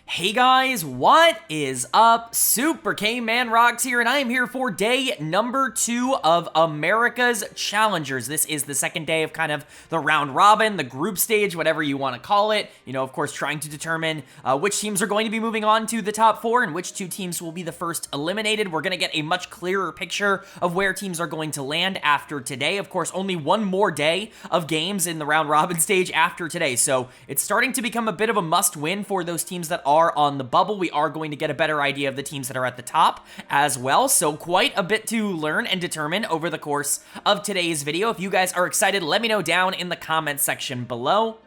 Hey guys, what is up? Super K-Man Rocks here, and I am here for day number 2 of America's Challengers. This is the second day of kind of the round robin, the group stage, whatever you want to call it. You know, of course, trying to determine which teams are going to be moving on to the top 4 and which 2 teams will be the first eliminated. We're going to get a much clearer picture of where teams are going to land after today. Of course, only one more day of games in the round robin stage after today, so it's starting to become a bit of a must-win for those teams that are on the bubble. We are going to get a better idea of the teams that are at the top as well, so quite a bit to learn and determine over the course of today's video. If you guys are excited, let me know down in the comments section below.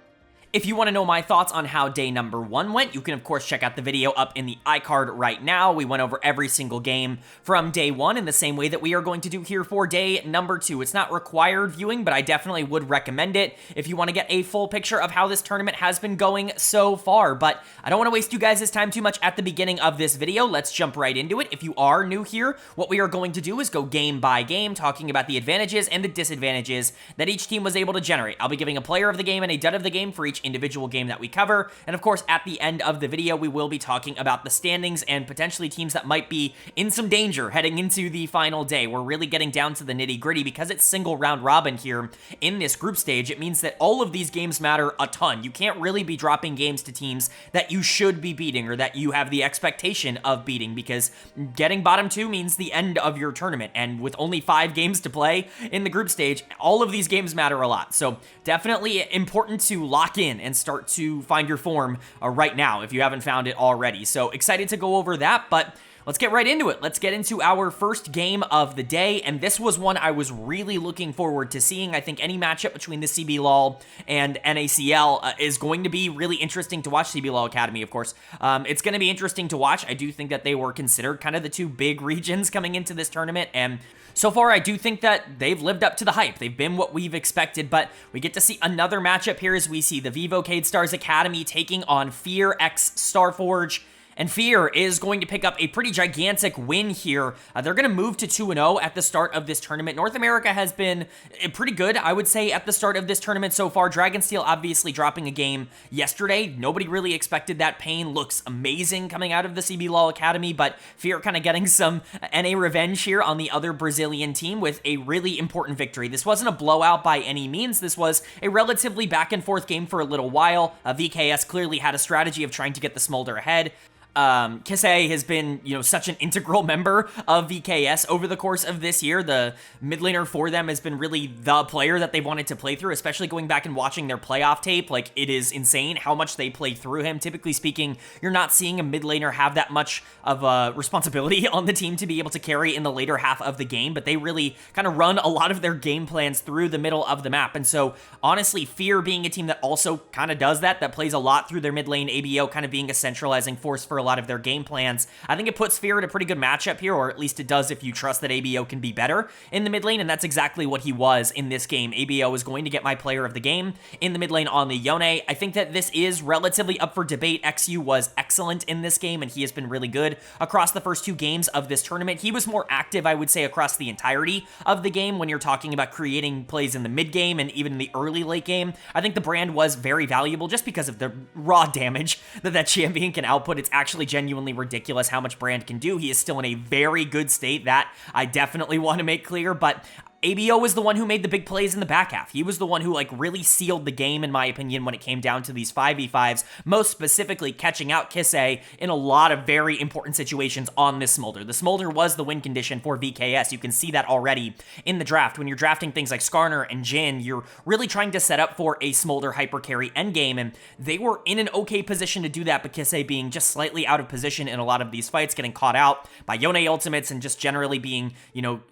If you want to know my thoughts on how day number 1 went, you can of course check out the video up in the iCard right now. We went over every single game from day 1 in the same way that we are going to do here for day number 2. It's not required viewing, but I definitely would recommend it if you want to get a full picture of how this tournament has been going so far. But I don't want to waste you guys' time too much at the beginning of this video. Let's jump right into it. If you are new here, what we are going to do is go game by game, talking about the advantages and the disadvantages that each team was able to generate. I'll be giving a player of the game and a dud of the game for each individual game that we cover, and of course at the end of the video we will be talking about the standings and potentially teams that might be in some danger heading into the final day. We're really getting down to the nitty-gritty because it's single round robin here in this group stage. It means that all of these games matter a ton. You can't really be dropping games to teams that you should be beating or that you have the expectation of beating, because getting bottom 2 means the end of your tournament, and with only 5 games to play in the group stage, all of these games matter a lot. So definitely important to lock in and start to find your form right now if you haven't found it already. So excited to go over that, but let's get right into it. Let's get into our first game of the day, and this was one I was really looking forward to seeing. I think any matchup between the CB LOL and NACL is going to be really interesting to watch. CB LOL Academy, of course. It's going to be interesting to watch. I do think that they were considered kind of the 2 big regions coming into this tournament, and so far, I do think that they've lived up to the hype. They've been what we've expected, but we get to see another matchup here as we see the Vivocade Stars Academy taking on Fear x Starforge. And Fear is going to pick up a pretty gigantic win here. They're going to move to 2-0 at the start of this tournament. North America has been pretty good, I would say, at the start of this tournament so far. Dragonsteel obviously dropping a game yesterday. Nobody really expected that. Pain looks amazing coming out of the CB LOL Academy, but Fear kind of getting some NA revenge here on the other Brazilian team with a really important victory. This wasn't a blowout by any means. This was a relatively back and forth game for a little while. VKS clearly had a strategy of trying to get the Smolder ahead. Kisei has been, such an integral member of VKS over the course of this year. The mid laner for them has been really the player that they wanted to play through, especially going back and watching their playoff tape. Like, it is insane how much they play through him. Typically speaking, you're not seeing a mid laner have that much of a responsibility on the team to be able to carry in the later half of the game, but they really kind of run a lot of their game plans through the middle of the map. And so, honestly, Fear being a team that also kind of does that plays a lot through their mid lane, ABO kind of being a centralizing force for a lot of their game plans, I think it puts Fear in a pretty good matchup here, or at least it does if you trust that ABO can be better in the mid lane, and that's exactly what he was in this game. ABO is going to get my player of the game in the mid lane on the Yone. I think that this is relatively up for debate. XU was excellent in this game, and he has been really good across the first 2 games of this tournament. He was more active, I would say, across the entirety of the game when you're talking about creating plays in the mid game and even in the early late game. I think the brand was very valuable just because of the raw damage that champion can output. It's actually genuinely ridiculous how much Brand can do. He is still in a very good state, that I definitely want to make clear, but ABO was the one who made the big plays in the back half. He was the one who really sealed the game, in my opinion, when it came down to these 5v5s, most specifically catching out Kisei in a lot of very important situations on this Smolder. The Smolder was the win condition for VKS. You can see that already in the draft. When you're drafting things like Skarner and Jin, you're really trying to set up for a Smolder hyper carry endgame, and they were in an okay position to do that, but Kisei being just slightly out of position in a lot of these fights, getting caught out by Yone ultimates and just generally being,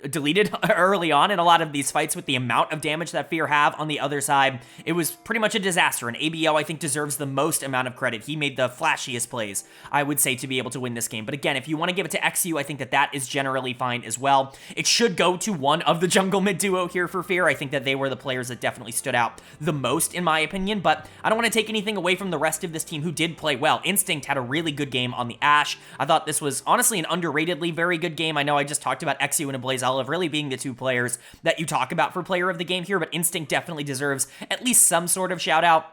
deleted early on in a lot of these fights with the amount of damage that Fear have on the other side. It was pretty much a disaster, and ABO, I think, deserves the most amount of credit. He made the flashiest plays, I would say, to be able to win this game. But again, if you want to give it to XU, I think that is generally fine as well. It should go to one of the jungle mid duo here for Fear. I think that they were the players that definitely stood out the most, in my opinion, but I don't want to take anything away from the rest of this team who did play well. Instinct had a really good game on the Ashe. I thought this was honestly an underratedly very good game. I know I just talked about XU and Blaze Olive really being the 2 players that you talk about for player of the game here, but Instinct definitely deserves at least some sort of shout out.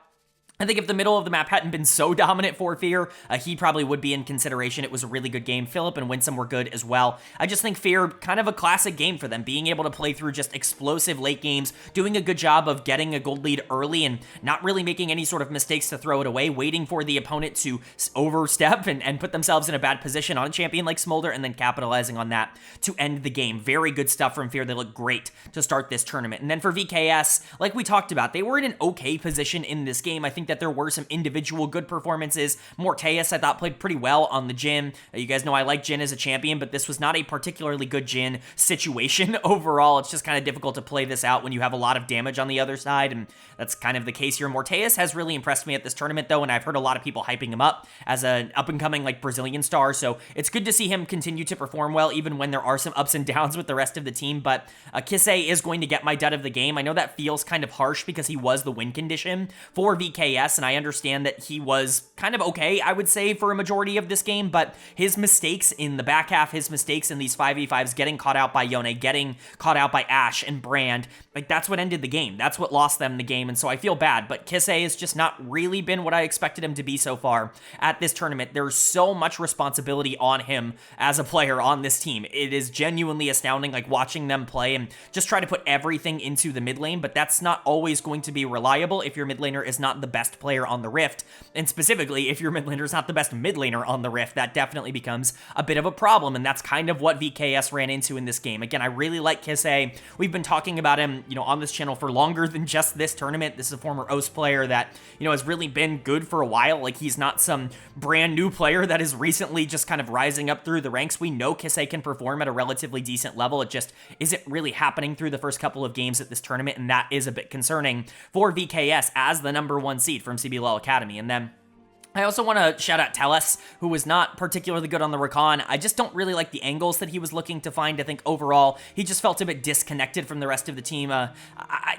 I think if the middle of the map hadn't been so dominant for Fear, he probably would be in consideration. It was a really good game. Philip and Winsome were good as well. I just think Fear, kind of a classic game for them, being able to play through just explosive late games, doing a good job of getting a gold lead early and not really making any sort of mistakes to throw it away, waiting for the opponent to overstep and put themselves in a bad position on a champion like Smolder, and then capitalizing on that to end the game. Very good stuff from Fear. They look great to start this tournament. And then for VKS, like we talked about, they were in an okay position in this game. I think that there were some individual good performances. Morteus, I thought, played pretty well on the Jhin. You guys know I like Jhin as a champion, but this was not a particularly good Jhin situation overall. It's just kind of difficult to play this out when you have a lot of damage on the other side, and that's kind of the case here. Morteus has really impressed me at this tournament, though, and I've heard a lot of people hyping him up as an up-and-coming, like, Brazilian star, so it's good to see him continue to perform well, even when there are some ups and downs with the rest of the team. But Kisei is going to get my dud of the game. I know that feels kind of harsh because he was the win condition for VKS, and I understand that he was kind of okay, I would say, for a majority of this game, but his mistakes in the back half, his mistakes in these 5v5s, getting caught out by Yone, getting caught out by Ashe and Brand, like, that's what ended the game. That's what lost them the game, and so I feel bad, but Kisei has just not really been what I expected him to be so far at this tournament. There's so much responsibility on him as a player on this team. It is genuinely astounding, like, watching them play and just try to put everything into the mid lane, but that's not always going to be reliable if your mid laner is not the best player on the Rift, and specifically, if your mid laner is not the best mid laner on the Rift, that definitely becomes a bit of a problem, and that's kind of what VKS ran into in this game. Again, I really like Kisei. We've been talking about him, on this channel for longer than just this tournament. This is a former OS player that, has really been good for a while. Like, he's not some brand new player that is recently just kind of rising up through the ranks. We know Kisei can perform at a relatively decent level. It just isn't really happening through the first couple of games at this tournament, and that is a bit concerning for VKS as the #1 seed from CBLOL Academy. And then I also want to shout out Teles, who was not particularly good on the Rakan. I just don't really like the angles that he was looking to find. I think overall, he just felt a bit disconnected from the rest of the team. I'm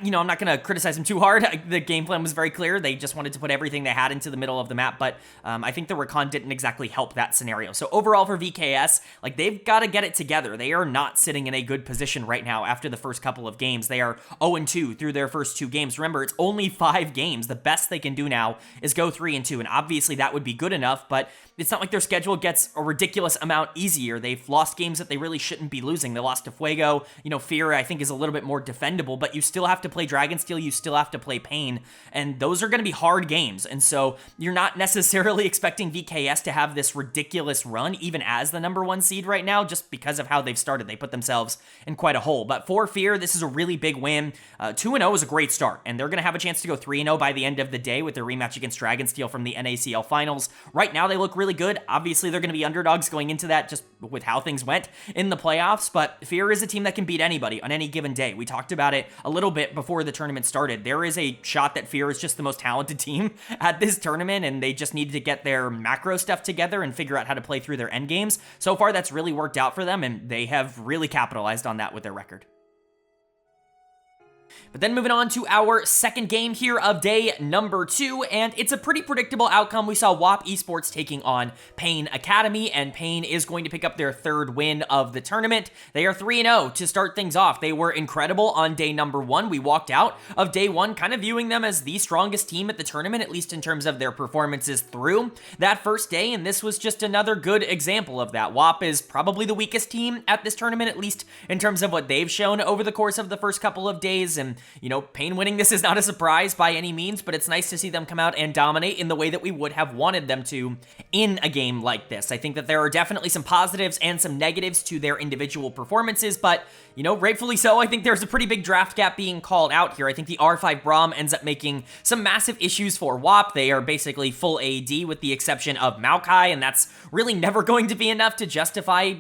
not going to criticize him too hard. The game plan was very clear. They just wanted to put everything they had into the middle of the map, but I think the Rakan didn't exactly help that scenario. So overall for VKS, like, they've got to get it together. They are not sitting in a good position right now after the first couple of games. They are 0-2 through their first 2 games. Remember, it's only 5 games. The best they can do now is go 3-2, and obviously that would be good enough, but it's not like their schedule gets a ridiculous amount easier. They've lost games that they really shouldn't be losing. They lost to Fuego. Fear, I think, is a little bit more defendable, but you still have to play Dragonsteel. You still have to play Pain, and those are going to be hard games, and so you're not necessarily expecting VKS to have this ridiculous run, even as the #1 seed right now, just because of how they've started. They put themselves in quite a hole, but for Fear, this is a really big win. 2-0 is a great start, and they're going to have a chance to go 3-0 by the end of the day with their rematch against Dragonsteel from the NACL Finals. Right now, they look really good. Obviously, they're going to be underdogs going into that just with how things went in the playoffs, but Fear is a team that can beat anybody on any given day. We talked about it a little bit before the tournament started. There is a shot that Fear is just the most talented team at this tournament, and they just needed to get their macro stuff together and figure out how to play through their end games. So far, that's really worked out for them, and they have really capitalized on that with their record. But then moving on to our second game here of day #2, and it's a pretty predictable outcome. We saw WAP Esports taking on Pain Academy, and Pain is going to pick up their 3rd win of the tournament. They are 3-0 to start things off. They were incredible on day #1. We walked out of day 1 kind of viewing them as the strongest team at the tournament, at least in terms of their performances through that first day, and this was just another good example of that. WAP is probably the weakest team at this tournament, at least in terms of what they've shown over the course of the first couple of days, and Pain winning this is not a surprise by any means, but it's nice to see them come out and dominate in the way that we would have wanted them to in a game like this. I think that there are definitely some positives and some negatives to their individual performances, but, rightfully so. I think there's a pretty big draft gap being called out here. I think the R5 Braum ends up making some massive issues for WAP. They are basically full AD with the exception of Maokai, and that's really never going to be enough to justify,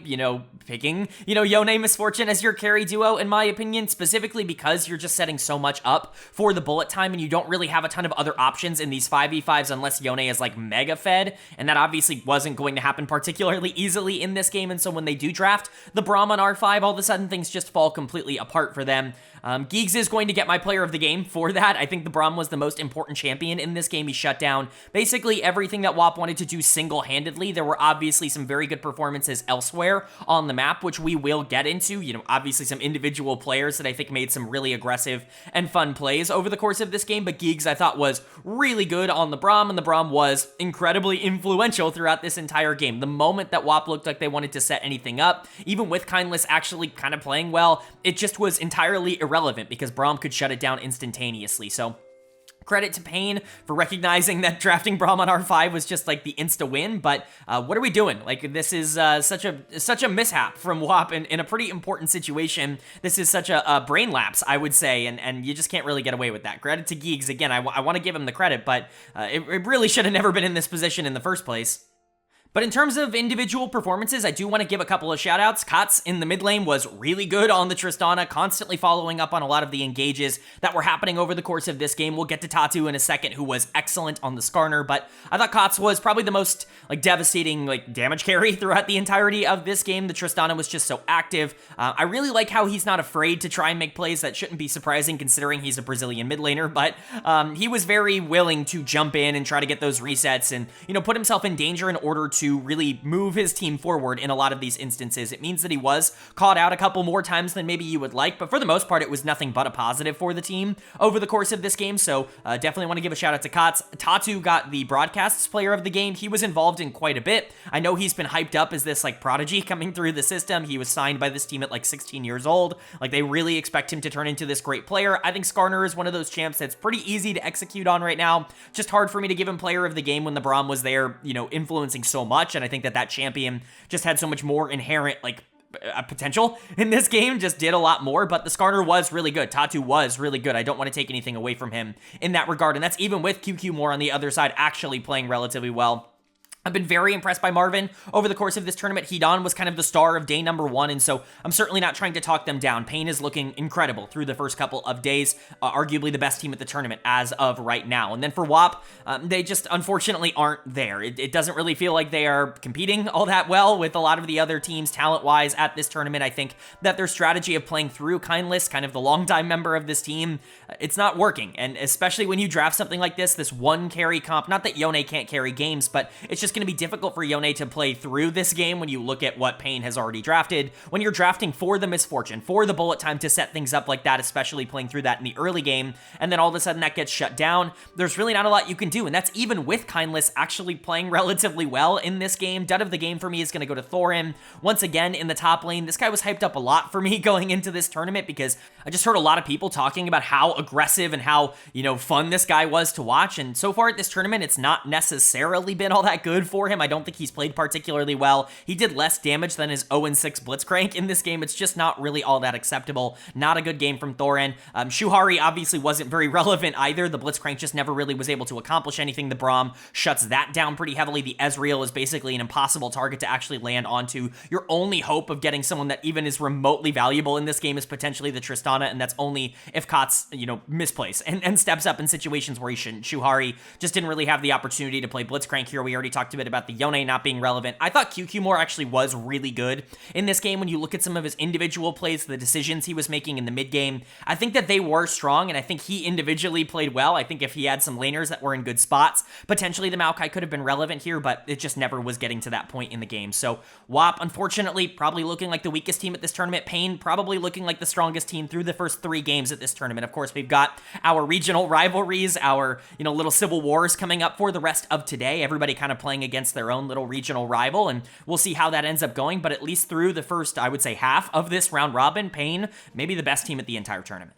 picking, Yone Misfortune as your carry duo, in my opinion, specifically because you're just setting so much up for the bullet time, and you don't really have a ton of other options in these 5v5s unless Yone is like mega fed, and that obviously wasn't going to happen particularly easily in this game, and so when they do draft the Braum on R5, all of a sudden things just fall completely apart for them. Giggs is going to get my player of the game for that. I think the Braum was the most important champion in this game. He shut down basically everything that WAP wanted to do single-handedly. There were obviously some very good performances elsewhere on the map, which we will get into. Obviously some individual players that I think made some really aggressive and fun plays over the course of this game, but Giggs I thought was really good on the Braum, and the Braum was incredibly influential throughout this entire game. The moment that WAP looked like they wanted to set anything up, even with Kindless actually kind of playing well, it just was entirely irrelevant because Braum could shut it down instantaneously. So credit to Payne for recognizing that drafting Braum on R5 was just like the insta-win, but what are we doing? Like, this is such a mishap from WAP in a pretty important situation. This is such a brain lapse, I would say, and you just can't really get away with that. Credit to Giggs. Again, I want to give him the credit, but it really should have never been in this position in the first place. But in terms of individual performances, I do want to give a couple of shout-outs. Kotz in the mid lane was really good on the Tristana, constantly following up on a lot of the engages that were happening over the course of this game. We'll get to Tatu in a second, who was excellent on the Skarner, but I thought Kotz was probably the most devastating damage carry throughout the entirety of this game. The Tristana was just so active. I really like how he's not afraid to try and make plays. That shouldn't be surprising considering he's a Brazilian mid laner, but he was very willing to jump in and try to get those resets and, put himself in danger in order to really move his team forward in a lot of these instances. It means that he was caught out a couple more times than maybe you would like, but for the most part, it was nothing but a positive for the team over the course of this game, so definitely want to give a shout out to Kotz. Tatu got the broadcasts player of the game. He was involved in quite a bit. I know he's been hyped up as this prodigy coming through the system. He was signed by this team at 16 years old. They really expect him to turn into this great player. I think Skarner is one of those champs that's pretty easy to execute on right now. Just hard for me to give him player of the game when the Braum was there, influencing so much, and I think that champion just had so much more inherent potential in this game, just did a lot more, but the Skarner was really good. Tatu was really good. I don't want to take anything away from him in that regard, and that's even with QQ more on the other side actually playing relatively well. I've been very impressed by Marvin over the course of this tournament. Hedon was kind of the star of day number 1, and so I'm certainly not trying to talk them down. Payne is looking incredible through the first couple of days, arguably the best team at the tournament as of right now. And then for WAP, they just unfortunately aren't there. It doesn't really feel like they are competing all that well with a lot of the other teams talent-wise at this tournament. I think that their strategy of playing through Kindless, kind of the longtime member of this team, it's not working. And especially when you draft something like this one carry comp, not that Yone can't carry games, but it's just going to be difficult for Yone to play through this game when you look at what Payne has already drafted. When you're drafting for the misfortune, for the bullet time to set things up like that, especially playing through that in the early game, and then all of a sudden that gets shut down, there's really not a lot you can do, and that's even with Kindless actually playing relatively well in this game. Dud of the game for me is going to go to Thorin. Once again, in the top lane, this guy was hyped up a lot for me going into this tournament because I just heard a lot of people talking about how aggressive and how, fun this guy was to watch, and so far at this tournament, it's not necessarily been all that good for him. I don't think he's played particularly well. He did less damage than his 0-6 Blitzcrank in this game. It's just not really all that acceptable. Not a good game from Thorin. Shuhari obviously wasn't very relevant either. The Blitzcrank just never really was able to accomplish anything. The Braum shuts that down pretty heavily. The Ezreal is basically an impossible target to actually land onto. Your only hope of getting someone that even is remotely valuable in this game is potentially the Tristana, and that's only if Kotz, misplays and steps up in situations where he shouldn't. Shuhari just didn't really have the opportunity to play Blitzcrank here. We already talked a bit about the Yone not being relevant. I thought QQ more actually was really good in this game. When you look at some of his individual plays, the decisions he was making in the mid game, I think that they were strong, and I think he individually played well. I think if he had some laners that were in good spots, potentially the Maokai could have been relevant here, but it just never was getting to that point in the game. So WAP, unfortunately, probably looking like the weakest team at this tournament. Payne probably looking like the strongest team through the first 3 games at this tournament. Of course, we've got our regional rivalries, our, little civil wars coming up for the rest of today. Everybody kind of playing against their own little regional rival, and we'll see how that ends up going, but at least through the first, I would say, half of this round robin, Payne, maybe the best team at the entire tournament.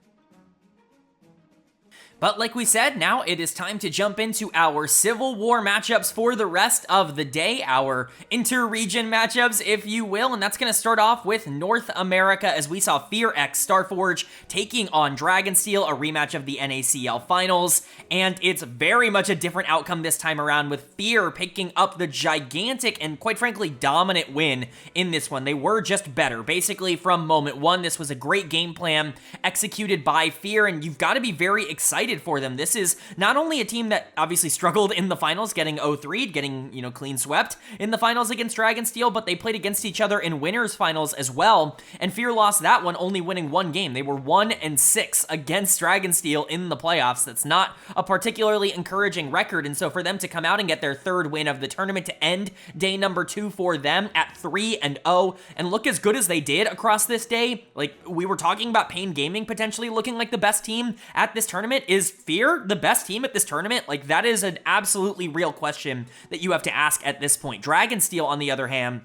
But like we said, now it is time to jump into our Civil War matchups for the rest of the day, our inter-region matchups, if you will, and that's going to start off with North America as we saw Fear X Starforge taking on Dragonsteel, a rematch of the NACL Finals, and it's very much a different outcome this time around with Fear picking up the gigantic and quite frankly dominant win in this one. They were just better. Basically from moment one, this was a great game plan executed by Fear, and you've got to be very excited excited for them. This is not only a team that obviously struggled in the finals, getting 0-3, getting, clean swept in the finals against Dragonsteel, but they played against each other in winners finals as well, and Fear lost that one, only winning one game. They were 1-6 against Dragonsteel in the playoffs. That's not a particularly encouraging record, and so for them to come out and get their third win of the tournament to end day number 2 for them at 3-0 and look as good as they did across this day. Like, we were talking about Pain Gaming potentially looking like the best team at this tournament. Is Fear the best team at this tournament? Like, that is an absolutely real question that you have to ask at this point. Dragonsteel, on the other hand,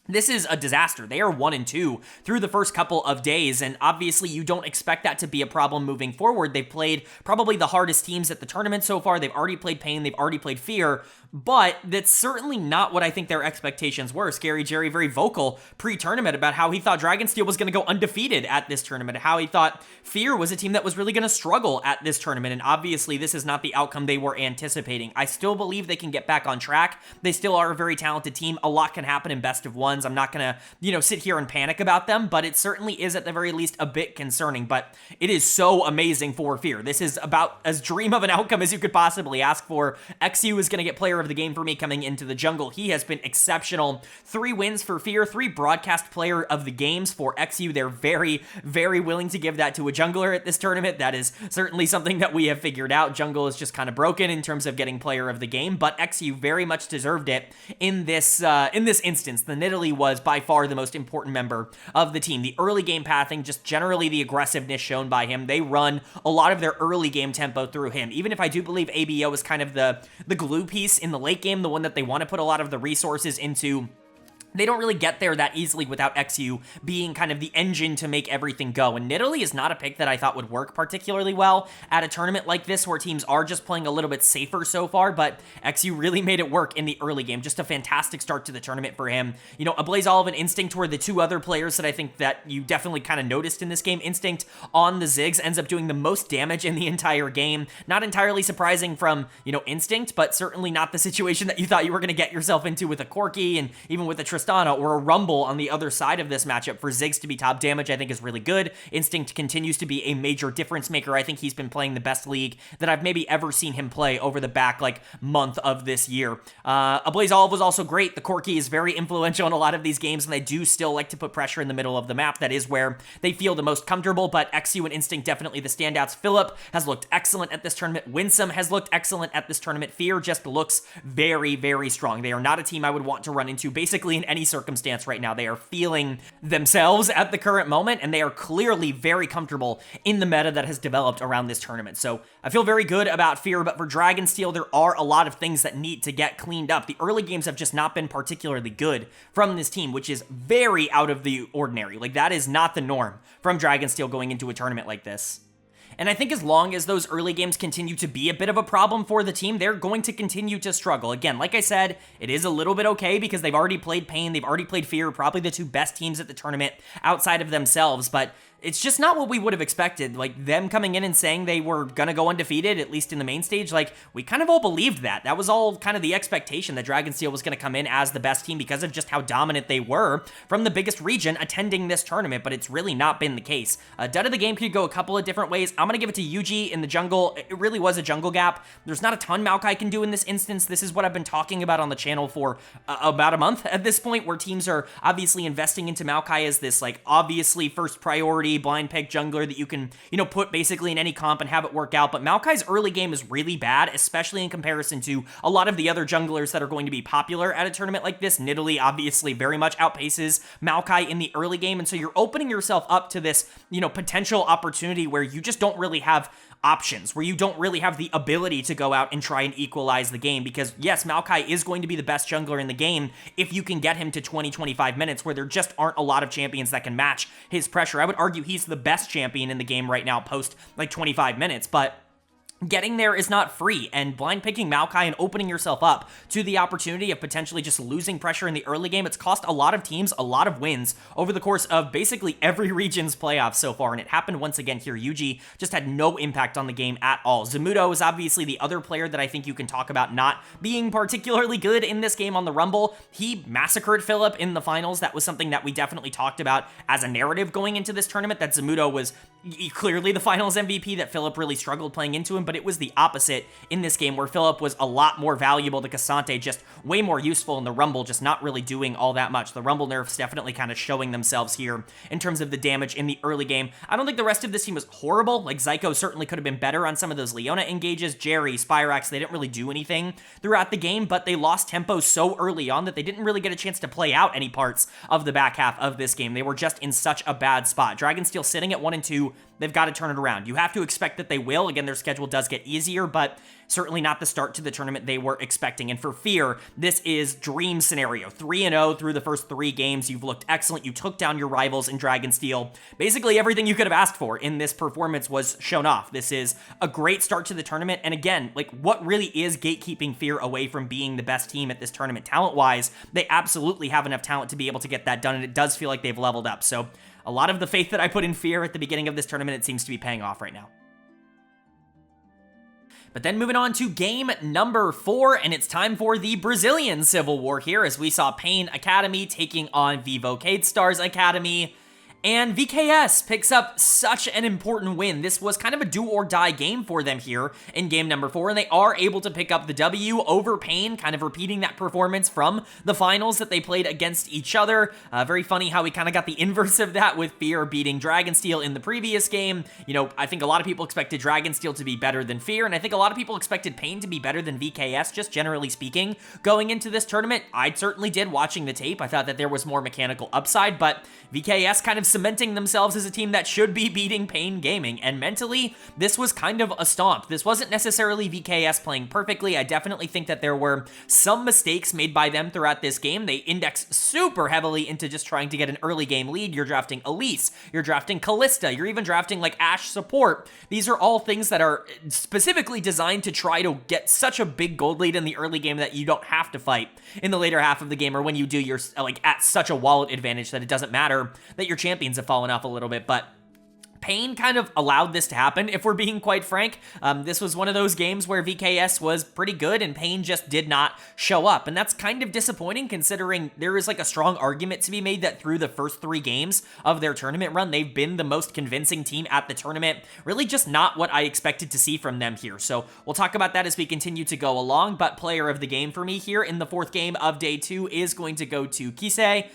this is a disaster. They are 1-2 through the first couple of days, and obviously you don't expect that to be a problem moving forward. They've played probably the hardest teams at the tournament so far. They've already played Pain, they've already played Fear, but that's certainly not what I think their expectations were. Scary Jerry very vocal pre-tournament about how he thought Dragonsteel was going to go undefeated at this tournament, how he thought Fear was a team that was really going to struggle at this tournament, and obviously this is not the outcome they were anticipating. I still believe they can get back on track. They still are a very talented team. A lot can happen in best of ones. I'm not going to, sit here and panic about them, but it certainly is at the very least a bit concerning, but it is so amazing for Fear. This is about as dream of an outcome as you could possibly ask for. XU is going to get player of the game for me coming into the jungle. He has been exceptional. 3 wins for Fear, 3 broadcast player of the games for XU. They're very, very willing to give that to a jungler at this tournament. That is certainly something that we have figured out. Jungle is just kind of broken in terms of getting player of the game, but XU very much deserved it in this instance. The Nidalee was by far the most important member of the team. The early game pathing, just generally the aggressiveness shown by him. They run a lot of their early game tempo through him. Even if I do believe ABO is kind of the glue piece in the late game, the one that they want to put a lot of the resources into, they don't really get there that easily without XU being kind of the engine to make everything go. And Nidalee is not a pick that I thought would work particularly well at a tournament like this where teams are just playing a little bit safer so far, but XU really made it work in the early game. Just a fantastic start to the tournament for him. Ablaze Olive and Instinct were the 2 other players that I think that you definitely kind of noticed in this game. Instinct on the Ziggs ends up doing the most damage in the entire game. Not entirely surprising from, Instinct, but certainly not the situation that you thought you were going to get yourself into with a Corki and even with a Tristana or a Rumble on the other side of this matchup. For Ziggs to be top damage, I think is really good. Instinct continues to be a major difference maker. I think he's been playing the best league that I've maybe ever seen him play over the back month of this year. Ablaze Olive was also great. The Corki is very influential in a lot of these games, and they do still like to put pressure in the middle of the map. That is where they feel the most comfortable, but XU and Instinct definitely the standouts. Philip has looked excellent at this tournament. Winsome has looked excellent at this tournament. Fear just looks very, very strong. They are not a team I would want to run into basically in any circumstance right now. They are feeling themselves at the current moment, and they are clearly very comfortable in the meta that has developed around this tournament. So I feel very good about Fear, but for Dragonsteel, there are a lot of things that need to get cleaned up. The early games have just not been particularly good from this team, which is very out of the ordinary. That is not the norm from Dragonsteel going into a tournament like this. And I think as long as those early games continue to be a bit of a problem for the team, they're going to continue to struggle. Again, like I said, it is a little bit okay because they've already played Pain, they've already played Fear, probably the 2 best teams at the tournament outside of themselves, but it's just not what we would have expected. Them coming in and saying they were gonna go undefeated, at least in the main stage, we kind of all believed that. That was all kind of the expectation, that Dragonsteel was gonna come in as the best team because of just how dominant they were from the biggest region attending this tournament, but it's really not been the case. Dud of the game could go a couple of different ways. I'm gonna give it to Yuji in the jungle. It really was a jungle gap. There's not a ton Maokai can do in this instance. This is what I've been talking about on the channel for about a month at this point, where teams are obviously investing into Maokai as this, obviously first priority blind peg jungler that you can, put basically in any comp and have it work out. But Maokai's early game is really bad, especially in comparison to a lot of the other junglers that are going to be popular at a tournament like this. Nidalee obviously very much outpaces Maokai in the early game, and so you're opening yourself up to this, potential opportunity where you just don't really have options, where you don't really have the ability to go out and try and equalize the game, because yes, Maokai is going to be the best jungler in the game if you can get him to 20-25 minutes, where there just aren't a lot of champions that can match his pressure. I would argue he's the best champion in the game right now post 25 minutes, but getting there is not free, and blind picking Maokai and opening yourself up to the opportunity of potentially just losing pressure in the early game, it's cost a lot of teams a lot of wins over the course of basically every region's playoffs so far, and it happened once again here. Yuji just had no impact on the game at all. Zamudo is obviously the other player that I think you can talk about not being particularly good in this game on the Rumble. He massacred Philip in the finals. That was something that we definitely talked about as a narrative going into this tournament, that Zamudo was clearly the finals MVP, that Philip really struggled playing into him, but it was the opposite in this game, where Philip was a lot more valuable to Cassante, just way more useful in the Rumble, just not really doing all that much. The Rumble nerfs definitely kind of showing themselves here in terms of the damage in the early game. I don't think the rest of this team was horrible. Like, Zyko certainly could have been better on some of those Leona engages. Jerry, Spyrax, they didn't really do anything throughout the game, but they lost tempo so early on that they didn't really get a chance to play out any parts of the back half of this game. They were just in such a bad spot. Dragonsteel sitting at 1-2, they've got to turn it around. You have to expect that they will. Again, their schedule does get easier, but certainly not the start to the tournament they were expecting. And for Fear, this is dream scenario. 3-0 through the first 3 games. You've looked excellent. You took down your rivals in Dragonsteel. Basically, everything you could have asked for in this performance was shown off. This is a great start to the tournament. And again, like, what really is gatekeeping Fear away from being the best team at this tournament talent-wise? They absolutely have enough talent to be able to get that done, and it does feel like they've leveled up. So a lot of the faith that I put in Fear at the beginning of this tournament, it seems to be paying off right now. But then moving on to game number 4, and it's time for the Brazilian Civil War here, as we saw Pain Academy taking on Vivo Cade Stars Academy. And VKS picks up such an important win. This was kind of a do-or-die game for them here in game number 4, and they are able to pick up the W over Pain, kind of repeating that performance from the finals that they played against each other. Very funny how we kind of got the inverse of that with Fear beating Dragonsteel in the previous game. You know, I think a lot of people expected Dragonsteel to be better than Fear, and I think a lot of people expected Pain to be better than VKS, just generally speaking, going into this tournament. I certainly did watching the tape. I thought that there was more mechanical upside, but VKS kind of cementing themselves as a team that should be beating Pain Gaming, and mentally, this was kind of a stomp. This wasn't necessarily VKS playing perfectly. I definitely think that there were some mistakes made by them throughout this game. They indexed super heavily into just trying to get an early game lead. You're drafting Elise, you're drafting Callista, you're even drafting like Ashe support. These are all things that are specifically designed to try to get such a big gold lead in the early game that you don't have to fight in the later half of the game, or when you do, you're like at such a wallet advantage that it doesn't matter that your champions have fallen off a little bit. But Pain kind of allowed this to happen, if we're being quite frank. This was one of those games where VKS was pretty good and Pain just did not show up, and that's kind of disappointing considering there is like a strong argument to be made that through the first 3 games of their tournament run, they've been the most convincing team at the tournament. Really just not what I expected to see from them here, so we'll talk about that as we continue to go along. But player of the game for me here in the 4th game of day 2 is going to go to Kisei.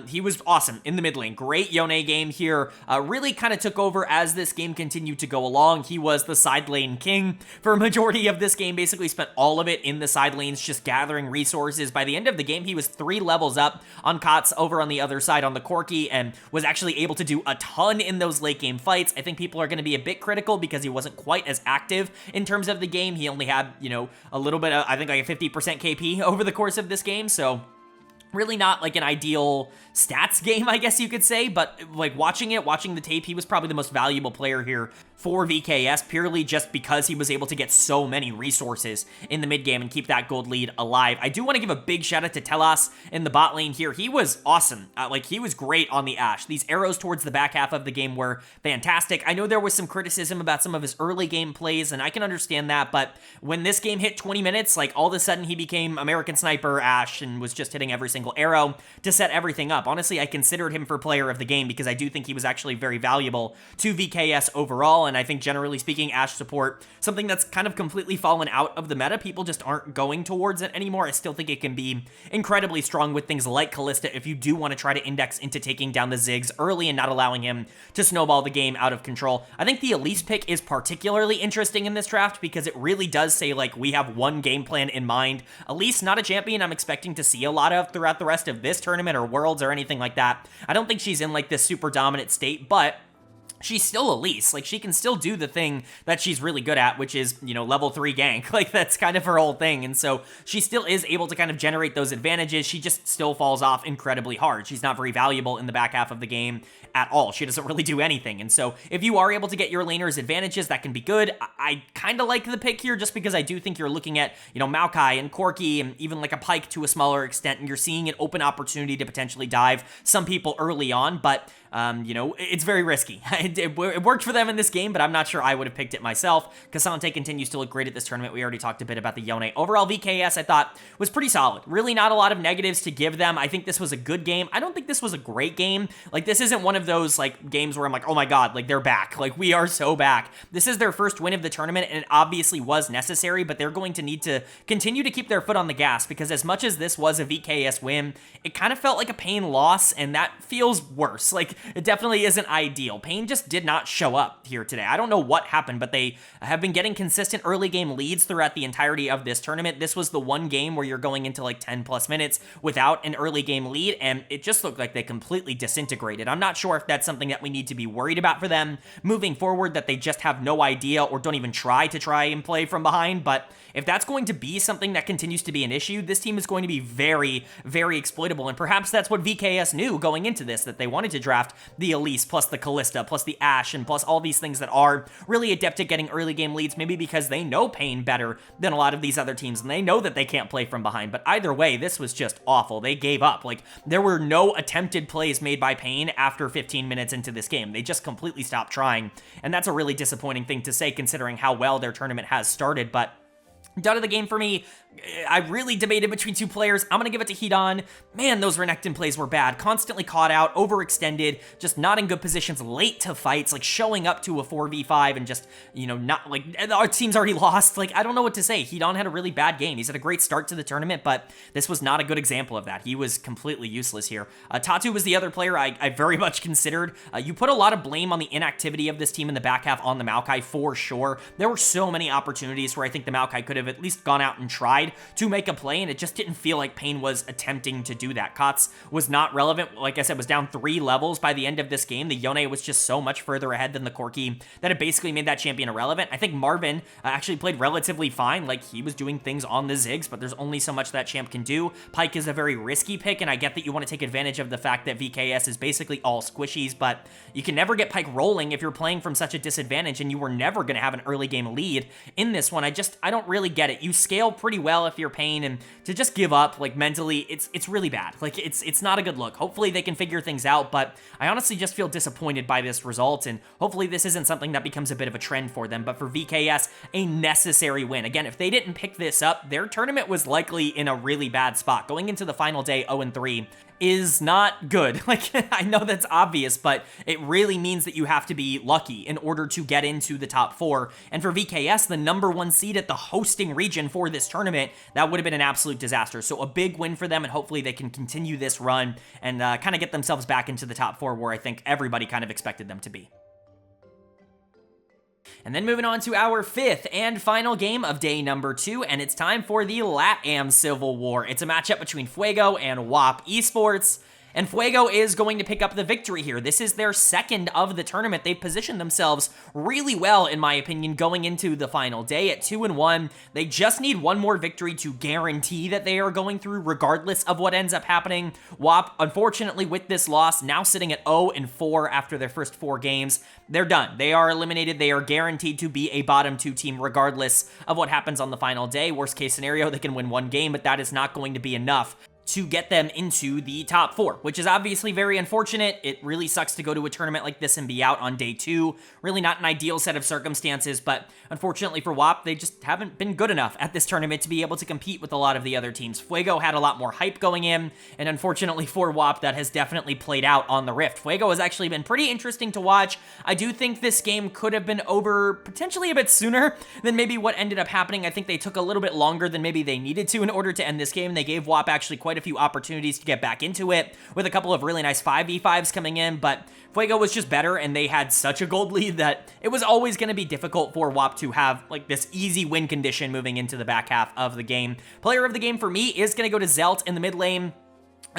He was awesome in the mid lane. Great Yone game here. Really kind of took over as this game continued to go along. He was the side lane king for a majority of this game, basically spent all of it in the side lanes just gathering resources. By the end of the game, he was 3 levels up on Kotz over on the other side on the Corki, and was actually able to do a ton in those late game fights. I think people are going to be a bit critical because he wasn't quite as active in terms of the game. He only had, you know, a little bit of, I think like a 50% KP over the course of this game, so really not like an ideal stats game, I guess you could say, but like watching the tape, he was probably the most valuable player here for VKS, purely just because he was able to get so many resources in the mid game and keep that gold lead alive. I do want to give a big shout out to Telas in the bot lane here. He was awesome. Like, he was great on the Ashe. These arrows towards the back half of the game were fantastic. I know there was some criticism about some of his early game plays, and I can understand that, but when this game hit 20 minutes, like, all of a sudden he became American Sniper Ashe and was just hitting every single arrow to set everything up. Honestly, I considered him for player of the game because I do think he was actually very valuable to VKS overall, and I think generally speaking, Ashe support, something that's kind of completely fallen out of the meta. People just aren't going towards it anymore. I still think it can be incredibly strong with things like Callista if you do want to try to index into taking down the Ziggs early and not allowing him to snowball the game out of control. I think the Elise pick is particularly interesting in this draft because it really does say, like, we have one game plan in mind. Elise, not a champion I'm expecting to see a lot of throughout the rest of this tournament or Worlds or anything like that. I don't think she's in, like, this super dominant state, but she's still Elise. Like, she can still do the thing that she's really good at, which is, you know, level 3 gank. Like, that's kind of her whole thing. And so she still is able to kind of generate those advantages. She just still falls off incredibly hard. She's not very valuable in the back half of the game at all. She doesn't really do anything. And so if you are able to get your laners advantages, that can be good. I kind of like the pick here just because I do think you're looking at, you know, Maokai and Corki and even like a Pyke to a smaller extent, and you're seeing an open opportunity to potentially dive some people early on, but you know, it's very risky. It worked for them in this game, but I'm not sure I would have picked it myself. K'Sante continues to look great at this tournament. We already talked a bit about the Yone. Overall, VKS, I thought, was pretty solid. Really not a lot of negatives to give them. I think this was a good game. I don't think this was a great game. Like, this isn't one of those, like, games where I'm like, oh my god, like, they're back. Like, we are so back. This is their first win of the tournament, and it obviously was necessary, but they're going to need to continue to keep their foot on the gas, because as much as this was a VKS win, it kind of felt like a Pain loss, and that feels worse. Like, it definitely isn't ideal. Pain just did not show up here today. I don't know what happened, but they have been getting consistent early game leads throughout the entirety of this tournament. This was the one game where you're going into like 10 plus minutes without an early game lead, and it just looked like they completely disintegrated. I'm not sure if that's something that we need to be worried about for them moving forward, that they just have no idea or don't even try and play from behind. But if that's going to be something that continues to be an issue, this team is going to be very, very exploitable, and perhaps that's what VKS knew going into this, that they wanted to draft the Elise plus the Kalista plus the Ashe and plus all these things that are really adept at getting early game leads, maybe because they know Pain better than a lot of these other teams and they know that they can't play from behind. But either way, this was just awful. They gave up. Like, there were no attempted plays made by Pain after 15 minutes into this game. They just completely stopped trying, and that's a really disappointing thing to say considering how well their tournament has started. But done of the game for me, I really debated between two players. I'm going to give it to Hedon. Man, those Renekton plays were bad. Constantly caught out, overextended, just not in good positions, late to fights, like showing up to a 4v5 and just, you know, not like, our team's already lost. Like, I don't know what to say. Hedon had a really bad game. He's had a great start to the tournament, but this was not a good example of that. He was completely useless here. Tatu was the other player I very much considered. You put a lot of blame on the inactivity of this team in the back half on the Maokai for sure. There were so many opportunities where I think the Maokai could have at least gone out and tried to make a play, and it just didn't feel like Pain was attempting to do that. Kotz was not relevant. Like I said, was down 3 levels by the end of this game. The Yone was just so much further ahead than the Corki that it basically made that champion irrelevant. I think Marvin actually played relatively fine. Like, he was doing things on the Ziggs, but there's only so much that champ can do. Pyke is a very risky pick, and I get that you want to take advantage of the fact that VKS is basically all squishies, but you can never get Pyke rolling if you're playing from such a disadvantage, and you were never going to have an early game lead in this one. I don't really get it. You scale pretty well if you're Pain, and to just give up, like, mentally, it's really bad. Like, it's not a good look. Hopefully they can figure things out, but I honestly just feel disappointed by this result, and hopefully this isn't something that becomes a bit of a trend for them. But for VKS, a necessary win. Again, if they didn't pick this up, their tournament was likely in a really bad spot. Going into the final day 0-3 is not good. Like, I know that's obvious, but it really means that you have to be lucky in order to get into the top 4. And for VKS, the #1 seed at the hosting region for this tournament, that would have been an absolute disaster. So a big win for them, and hopefully they can continue this run and kind of get themselves back into the top 4 where I think everybody kind of expected them to be. And then moving on to our 5th and final game of day number 2, and it's time for the LATAM Civil War. It's a matchup between Fuego and WAP Esports, and Fuego is going to pick up the victory here. This is their second of the tournament. They've positioned themselves really well, in my opinion, going into the final day at 2-1. They just need one more victory to guarantee that they are going through regardless of what ends up happening. WAP, unfortunately, with this loss, now sitting at 0-4 after their first 4 games. They're done. They are eliminated. They are guaranteed to be a bottom 2 team regardless of what happens on the final day. Worst case scenario, they can win 1 game, but that is not going to be enough to get them into the top 4, which is obviously very unfortunate. It really sucks to go to a tournament like this and be out on day 2. Really not an ideal set of circumstances, but unfortunately for WAP, they just haven't been good enough at this tournament to be able to compete with a lot of the other teams. Fuego had a lot more hype going in, and unfortunately for WAP, that has definitely played out on the Rift. Fuego has actually been pretty interesting to watch. I do think this game could have been over potentially a bit sooner than maybe what ended up happening. I think they took a little bit longer than maybe they needed to in order to end this game. They gave WAP actually quite a few opportunities to get back into it, with a couple of really nice 5v5s coming in, but Fuego was just better, and they had such a gold lead that it was always going to be difficult for WAP to have like this easy win condition moving into the back half of the game. Player of the game for me is going to go to Zelt in the mid lane.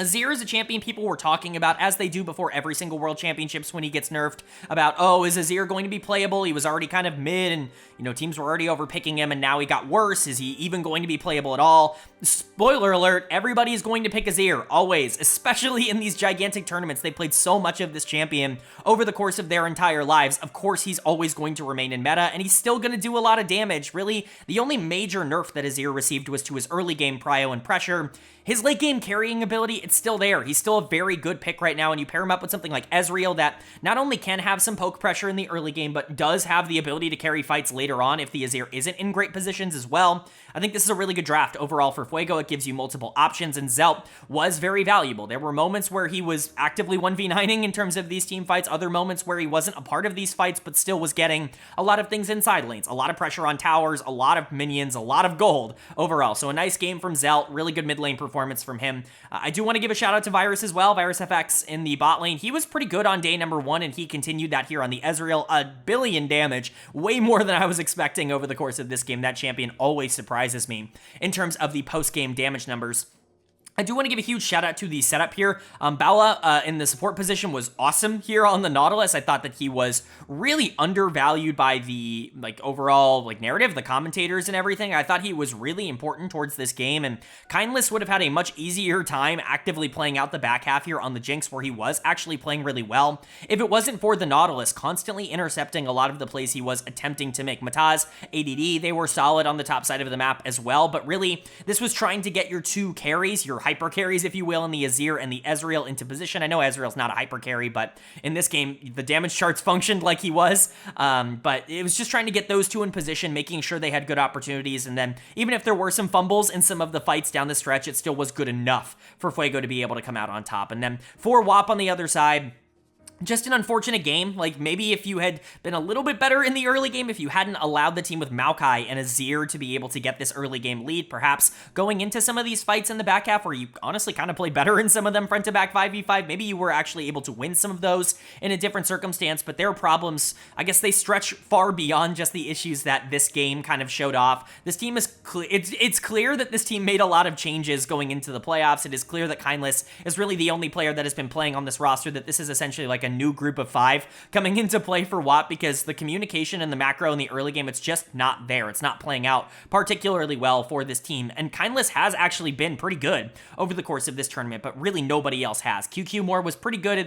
Azir is a champion people were talking about, as they do before every single World Championships when he gets nerfed, about, oh, is Azir going to be playable? He was already kind of mid, and, you know, teams were already overpicking him, and now he got worse. Is he even going to be playable at all? Spoiler alert, everybody is going to pick Azir, always, especially in these gigantic tournaments. They played so much of this champion over the course of their entire lives. Of course, he's always going to remain in meta, and he's still going to do a lot of damage. Really, the only major nerf that Azir received was to his early game prio and pressure. His late game carrying ability, it's still there. He's still a very good pick right now, and you pair him up with something like Ezreal that not only can have some poke pressure in the early game, but does have the ability to carry fights later on if the Azir isn't in great positions as well. I think this is a really good draft overall for Fuego. It gives you multiple options, and Zelt was very valuable. There were moments where he was actively 1v9ing in terms of these team fights, other moments where he wasn't a part of these fights, but still was getting a lot of things inside lanes, a lot of pressure on towers, a lot of minions, a lot of gold overall. So a nice game from Zelt, really good mid lane performance from him. I do want to give a shout out to Virus as well. Virus FX in the bot lane. He was pretty good on day number 1, and he continued that here on the Ezreal. 1 billion damage, way more than I was expecting over the course of this game. That champion always surprises me in terms of the post-game damage numbers. I do want to give a huge shout out to the setup here. Bala in the support position was awesome here on the Nautilus. I thought that he was really undervalued by the overall narrative, the commentators and everything. I thought he was really important towards this game, and Kindless would have had a much easier time actively playing out the back half here on the Jinx, where he was actually playing really well, if it wasn't for the Nautilus constantly intercepting a lot of the plays he was attempting to make. Mataz, ADD, they were solid on the top side of the map as well, but really this was trying to get your two carries, your hyper carries, if you will, in the Azir and the Ezreal into position. I know Ezreal's not a hyper carry, but in this game, the damage charts functioned like he was, but it was just trying to get those two in position, making sure they had good opportunities, and then even if there were some fumbles in some of the fights down the stretch, it still was good enough for Fuego to be able to come out on top. And then for WAP on the other side, just an unfortunate game. Maybe if you had been a little bit better in the early game, if you hadn't allowed the team with Maokai and Azir to be able to get this early game lead, perhaps going into some of these fights in the back half where you honestly kind of play better in some of them front to back 5v5, maybe you were actually able to win some of those in a different circumstance. But their problems, I guess they stretch far beyond just the issues that this game kind of showed off. This team is it's clear that this team made a lot of changes going into the playoffs. It is clear that Kindless is really the only player that has been playing on this roster, that this is essentially like a new group of 5 coming into play for WAP, because the communication and the macro in the early game, it's just not there. It's not playing out particularly well for this team, and Kindless has actually been pretty good over the course of this tournament, but really nobody else has. QQ Moore was pretty good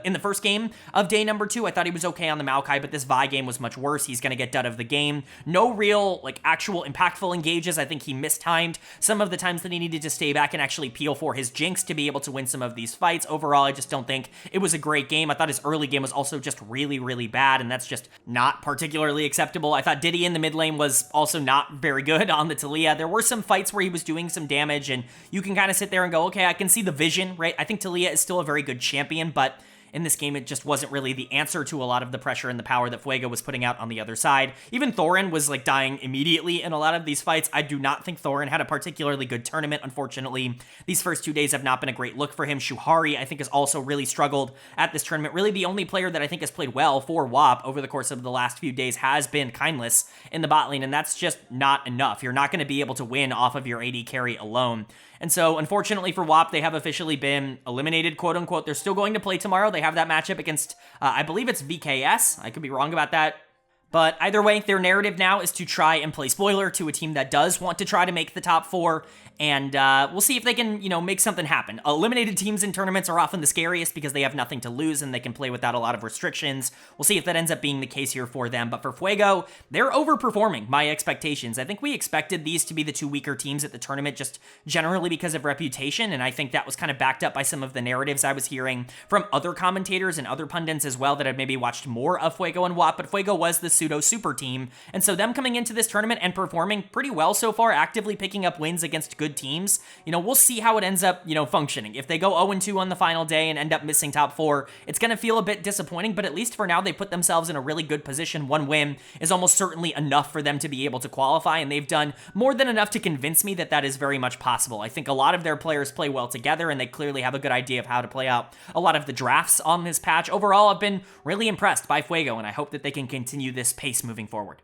in the first game of day number 2. I thought he was okay on the Maokai, but this Vi game was much worse. He's going to get dud of the game. No real actual impactful engages. I think he mistimed some of the times that he needed to stay back and actually peel for his Jinx to be able to win some of these fights. Overall, I just don't think it was a great game. I thought his early game was also just really, really bad, and that's just not particularly acceptable. I thought Diddy in the mid lane was also not very good on the Taliyah. There were some fights where he was doing some damage, and you can kind of sit there and go, okay, I can see the vision, right? I think Taliyah is still a very good champion, but in this game, it just wasn't really the answer to a lot of the pressure and the power that Fuego was putting out on the other side. Even Thorin was dying immediately in a lot of these fights. I do not think Thorin had a particularly good tournament, unfortunately. These first 2 days have not been a great look for him. Shuhari, I think, has also really struggled at this tournament. Really, the only player that I think has played well for WAP over the course of the last few days has been Kindless in the bot lane, and that's just not enough. You're not going to be able to win off of your AD carry alone. And so, unfortunately for WAP, they have officially been eliminated, quote-unquote. They're still going to play tomorrow. They have that matchup against, I believe it's VKS. I could be wrong about that. But either way, their narrative now is to try and play spoiler to a team that does want to try to make the top 4, and we'll see if they can, make something happen. Eliminated teams in tournaments are often the scariest because they have nothing to lose and they can play without a lot of restrictions. We'll see if that ends up being the case here for them. But for Fuego, they're overperforming my expectations. I think we expected these to be the 2 weaker teams at the tournament just generally because of reputation, and I think that was kind of backed up by some of the narratives I was hearing from other commentators and other pundits as well that had maybe watched more of Fuego and WAP, but Fuego was the pseudo super team, and so them coming into this tournament and performing pretty well so far, actively picking up wins against good teams, we'll see how it ends up, functioning. If they go 0-2 on the final day and end up missing top 4, it's going to feel a bit disappointing, but at least for now, they put themselves in a really good position. 1 win is almost certainly enough for them to be able to qualify, and they've done more than enough to convince me that that is very much possible. I think a lot of their players play well together, and they clearly have a good idea of how to play out a lot of the drafts on this patch. Overall, I've been really impressed by Fuego, and I hope that they can continue this pace moving forward.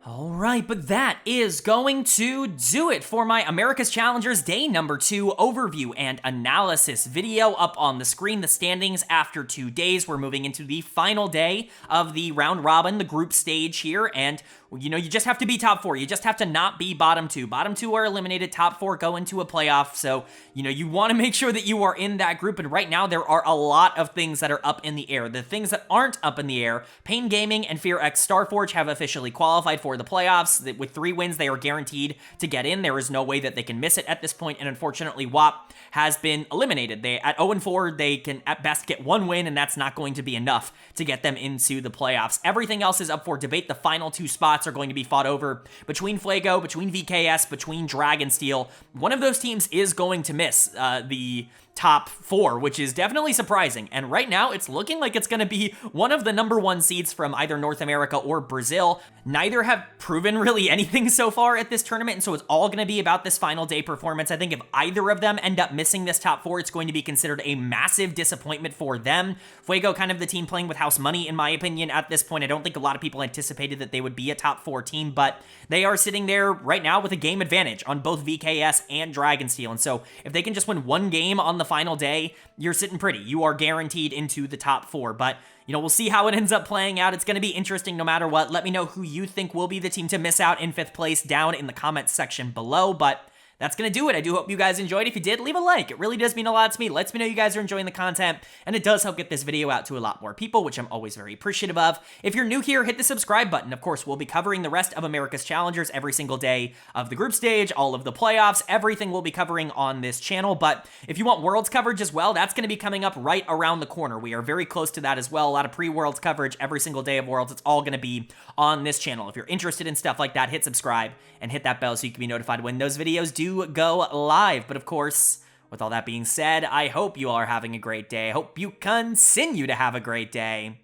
All right, but that is going to do it for my America's Challengers Day number 2 overview and analysis video up on the screen. The standings after 2 days. We're moving into the final day of the round robin, the group stage here, and you know, you just have to be top 4. You just have to not be bottom 2. Bottom 2 are eliminated, top 4 go into a playoff, so, you know, you want to make sure that you are in that group, and right now there are a lot of things that are up in the air. The things that aren't up in the air, Pain Gaming and Fear X Starforge have officially qualified for the playoffs. With 3 wins, they are guaranteed to get in. There is no way that they can miss it at this point, and unfortunately, WAP has been eliminated. At 0-4, they can at best get 1 win, and that's not going to be enough to get them into the playoffs. Everything else is up for debate. The final 2 spots are going to be fought over between Fuego, between VKS, between Dragonsteel. One of those teams is going to miss the top 4, which is definitely surprising. And right now, it's looking like it's going to be one of the number 1 seeds from either North America or Brazil. Neither have proven really anything so far at this tournament, and so it's all going to be about this final day performance. I think if either of them end up missing this top 4, it's going to be considered a massive disappointment for them. Fuego, kind of the team playing with house money, in my opinion, at this point. I don't think a lot of people anticipated that they would be a top 4 team, but they are sitting there right now with a game advantage on both VKS and Dragonsteel. And so if they can just win 1 game on the final day, you're sitting pretty. You are guaranteed into the top 4, but you know, we'll see how it ends up playing out. It's going to be interesting no matter what. Let me know who you think will be the team to miss out in 5th place down in the comments section below, but that's going to do it. I do hope you guys enjoyed. If you did, leave a like. It really does mean a lot to me. It lets me know you guys are enjoying the content, and it does help get this video out to a lot more people, which I'm always very appreciative of. If you're new here, hit the subscribe button. Of course, we'll be covering the rest of America's Challengers every single day of the group stage, all of the playoffs, everything we'll be covering on this channel. But if you want Worlds coverage as well, that's going to be coming up right around the corner. We are very close to that as well. A lot of pre-Worlds coverage every single day of Worlds. It's all going to be on this channel. If you're interested in stuff like that, hit subscribe and hit that bell so you can be notified when those videos do go live. But of course, with all that being said, I hope you all are having a great day. I hope you continue to have a great day,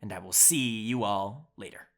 and I will see you all later.